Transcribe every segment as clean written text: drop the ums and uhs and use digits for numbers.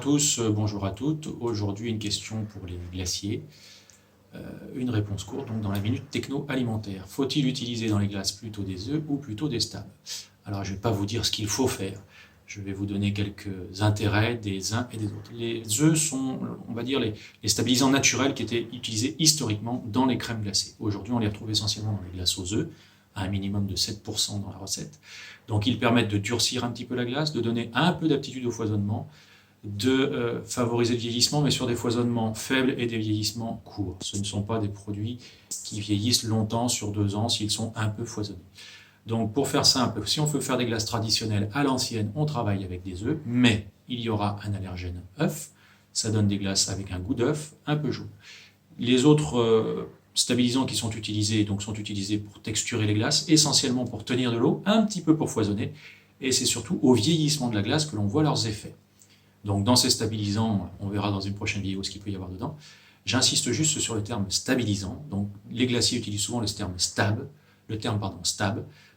tous, bonjour à toutes. Aujourd'hui, une question pour les glaciers. Une réponse courte, donc dans la minute techno-alimentaire. Faut-il utiliser dans les glaces plutôt des œufs ou plutôt des stabs? Alors, je ne vais pas vous dire ce qu'il faut faire. Je vais vous donner quelques intérêts des uns et des autres. Les œufs sont, on va dire, les stabilisants naturels qui étaient utilisés historiquement dans les crèmes glacées. Aujourd'hui, on les retrouve essentiellement dans les glaces aux œufs, à un minimum de 7% dans la recette. Donc, ils permettent de durcir un petit peu la glace, de donner un peu d'aptitude au foisonnement, de favoriser le vieillissement, mais sur des foisonnements faibles et des vieillissements courts. Ce ne sont pas des produits qui vieillissent longtemps, sur 2 ans, s'ils sont un peu foisonnés. Donc, pour faire simple, si on veut faire des glaces traditionnelles à l'ancienne, on travaille avec des œufs, mais il y aura un allergène œuf. Ça donne des glaces avec un goût d'œuf un peu jaune. Les autres stabilisants qui sont utilisés pour texturer les glaces, essentiellement pour tenir de l'eau, un petit peu pour foisonner, et c'est surtout au vieillissement de la glace que l'on voit leurs effets. Donc dans ces stabilisants, on verra dans une prochaine vidéo ce qu'il peut y avoir dedans. J'insiste juste sur le terme stabilisant. Donc les glaciers utilisent souvent le terme stab.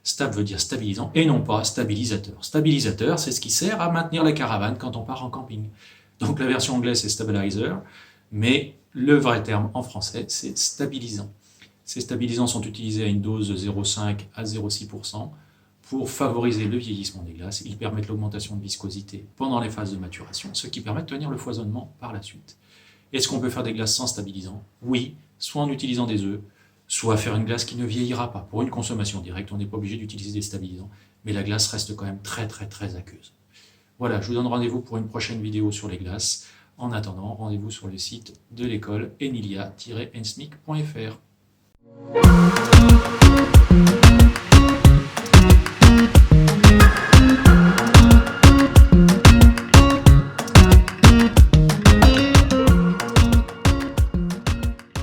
Stab veut dire stabilisant et non pas stabilisateur. Stabilisateur, c'est ce qui sert à maintenir la caravane quand on part en camping. Donc la version anglaise, c'est stabilizer, mais le vrai terme en français, c'est stabilisant. Ces stabilisants sont utilisés à une dose de 0,5 à 0,6% pour favoriser le vieillissement des glaces. Ils permettent l'augmentation de viscosité pendant les phases de maturation, ce qui permet de tenir le foisonnement par la suite. Est-ce qu'on peut faire des glaces sans stabilisant? Oui, soit en utilisant des œufs, soit faire une glace qui ne vieillira pas. Pour une consommation directe, on n'est pas obligé d'utiliser des stabilisants, mais la glace reste quand même très aqueuse. Voilà, je vous donne rendez-vous pour une prochaine vidéo sur les glaces. En attendant, rendez-vous sur le site de l'école enilia-ensmic.fr.